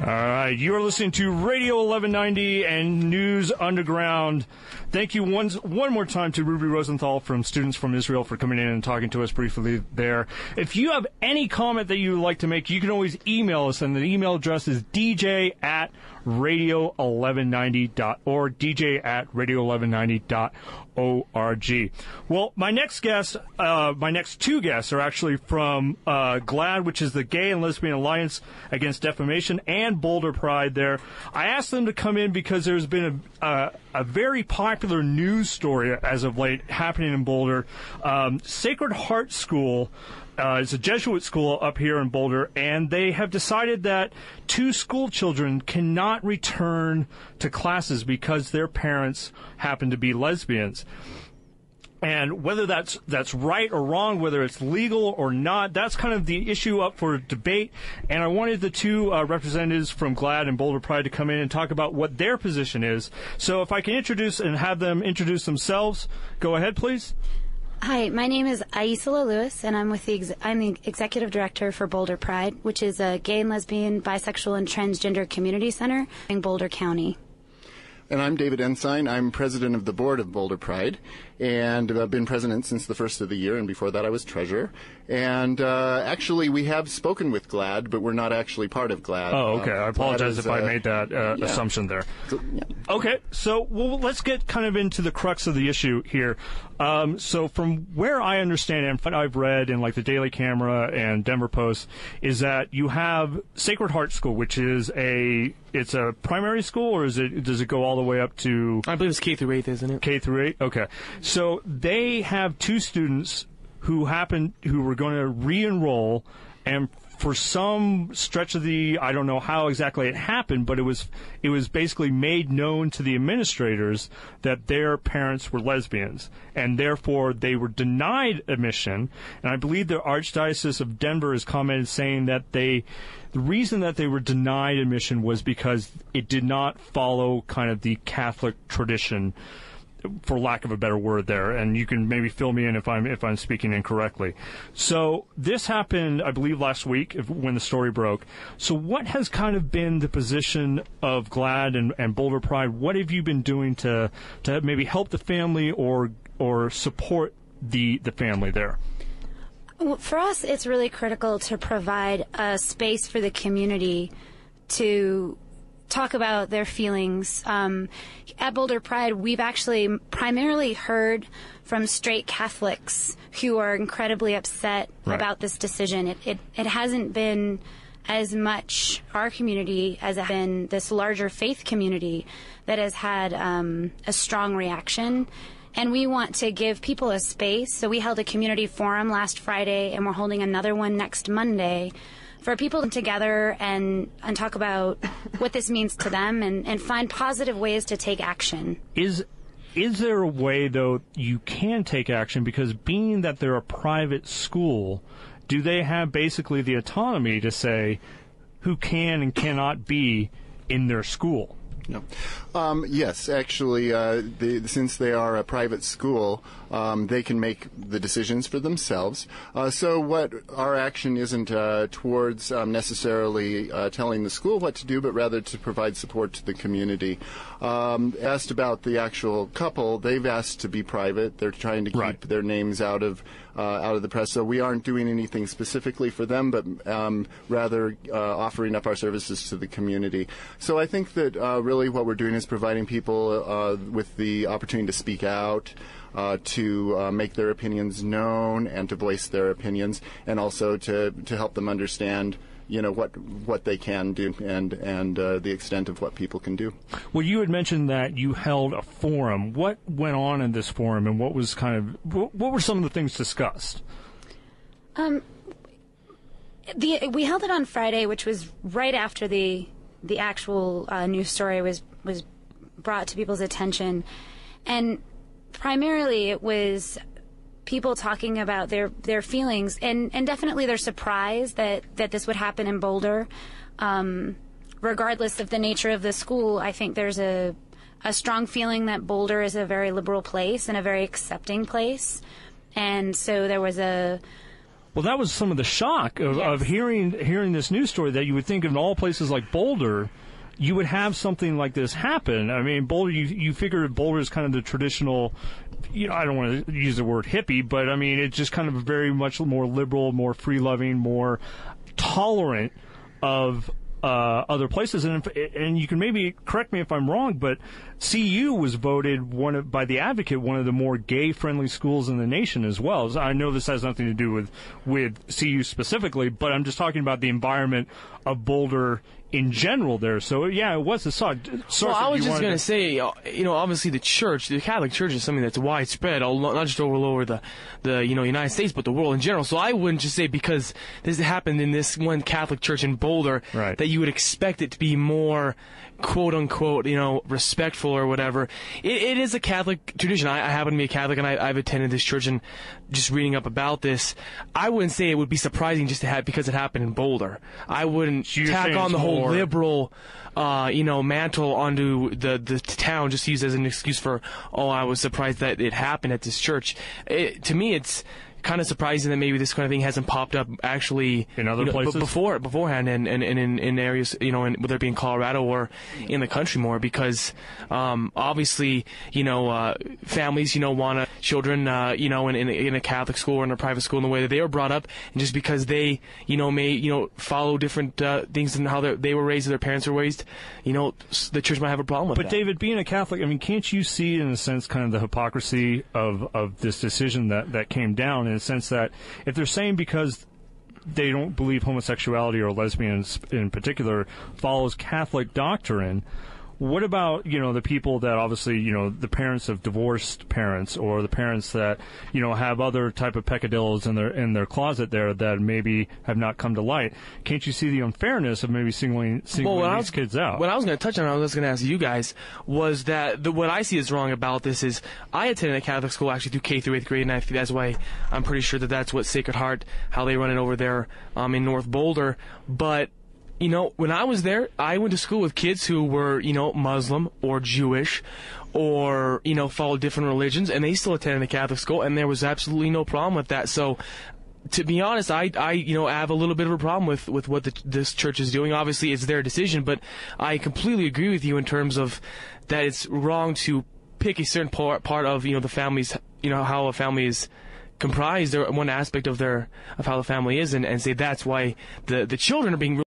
All right, you are listening to Radio 1190 and News Underground. Thank you one more time to Ruby Rosenthal from Students from Israel for coming in and talking to us briefly there. If you have any comment that you would like to make, you can always email us, and the email address is dj@radio1190.org, dj@radio1190.org. Well, my next two guests are actually from GLAAD, which is the Gay and Lesbian Alliance Against Defamation, and Boulder Pride there. I asked them to come in because there's been a very popular news story as of late happening in Boulder. Sacred Heart School is a Jesuit school up here in Boulder, and they have decided that 2 school children cannot return to classes because their parents happen to be lesbians. And whether that's right or wrong, whether it's legal or not, that's kind of the issue up for debate. And I wanted the two representatives from GLAAD and Boulder Pride to come in and talk about what their position is. So if I can introduce and have them introduce themselves, go ahead, please. Hi, my name is Aisela Lewis, and I'm the executive director for Boulder Pride, which is a gay and lesbian, bisexual, and transgender community center in Boulder County. And I'm David Ensign. I'm president of the board of Boulder Pride, and I've been president since the first of the year, and before that I was treasurer. And actually, we have spoken with GLAAD, but we're not actually part of GLAAD. Oh, okay. I apologize if I made that assumption there. Yeah. Okay, so let's get kind of into the crux of the issue here. So from where I understand and what I've read in like the Daily Camera and Denver Post is that you have Sacred Heart School, which is it's a primary school, or does it go all the way up to? I believe it's K through 8th, isn't it? K through 8. Okay, so they have 2 students who were going to re-enroll, and for some stretch of I don't know how exactly it happened, but it was basically made known to the administrators that their parents were lesbians, and therefore they were denied admission. And I believe the Archdiocese of Denver has commented saying that the reason that they were denied admission was because it did not follow kind of the Catholic tradition, for lack of a better word there, and you can maybe fill me in if I'm speaking incorrectly. So this happened, I believe, last week when the story broke. So what has kind of been the position of GLAAD and Boulder Pride? What have you been doing to maybe help the family or support the family there? Well, for us, it's really critical to provide a space for the community to talk about their feelings. At Boulder Pride, we've actually primarily heard from straight Catholics who are incredibly upset about this decision. It hasn't been as much our community as it has been this larger faith community that has had a strong reaction. And we want to give people a space. So we held a community forum last Friday, and we're holding another one next Monday, for people to come together and talk about what this means to them and find positive ways to take action. Is there a way, though, you can take action? Because being that they're a private school, do they have basically the autonomy to say who can and cannot be in their school? No. Yes, actually, since they are a private school, they can make the decisions for themselves. So what our action isn't towards necessarily telling the school what to do, but rather to provide support to the community. Asked about the actual couple, they've asked to be private. They're trying to keep their names out of the press. So we aren't doing anything specifically for them, but rather offering up our services to the community. So I think that really what we're doing is providing people with the opportunity to speak out, to make their opinions known and to voice their opinions, and also to help them understand, what they can do and the extent of what people can do. Well, you had mentioned that you held a forum. What went on in this forum, and what were some of the things discussed? We held it on Friday, which was right after the actual news story was brought to people's attention, and primarily it was people talking about their feelings and definitely their surprise that this would happen in Boulder. Regardless of the nature of the school, I think there's a strong feeling that Boulder is a very liberal place and a very accepting place, and so there was a Well, that was some of the shock of hearing this news story, that you would think in all places like Boulder, you would have something like this happen. I mean, Boulder, you figure Boulder is kind of the traditional, I don't want to use the word hippie, but I mean, it's just kind of very much more liberal, more free-loving, more tolerant of other places. And you can maybe correct me if I'm wrong, but CU was voted by the Advocate one of the more gay-friendly schools in the nation as well. So I know this has nothing to do with CU specifically, but I'm just talking about the environment of Boulder in general there. So, yeah, it was a shock. Well, I was just going to say, obviously the Catholic Church is something that's widespread, not just all over the United States, but the world in general. So I wouldn't just say because this happened in this one Catholic church in Boulder that you would expect it to be more, quote unquote, respectful or whatever. It is a Catholic tradition. I happen to be a Catholic, and I've attended this church, and just reading up about this, I wouldn't say it would be surprising just to have because it happened in Boulder. I wouldn't tack on the whole liberal, mantle onto the town, just use as an excuse for, I was surprised that it happened at this church. To me, it's kind of surprising that maybe this kind of thing hasn't popped up actually in other places beforehand, and in areas, whether it be in Colorado or in the country more, because obviously families want children in a Catholic school or in a private school in the way that they were brought up, and just because they may follow different things and how they were raised, or their parents were raised, the church might have a problem with that. But David, being a Catholic, I mean, can't you see in a sense kind of the hypocrisy of this decision that came down, in a sense that if they're saying because they don't believe homosexuality or lesbians in particular follows Catholic doctrine, what about, the people that obviously, the parents of divorced parents, or the parents that, have other type of peccadillos in their closet there that maybe have not come to light? Can't you see the unfairness of maybe singling these kids out? What I was going to touch on, I was going to ask you guys, was that what I see is wrong about this is I attended a Catholic school actually through K through 8th grade, and I think that's why I'm pretty sure that's what Sacred Heart, how they run it over there in North Boulder. But when I was there, I went to school with kids who were, Muslim or Jewish or, followed different religions, and they still attended the Catholic school, and there was absolutely no problem with that. So, to be honest, I have a little bit of a problem with what this church is doing. Obviously, it's their decision, but I completely agree with you in terms of that it's wrong to pick a certain part of, the family's, how a family is comprised, or one aspect of how the family is, and say that's why the children are being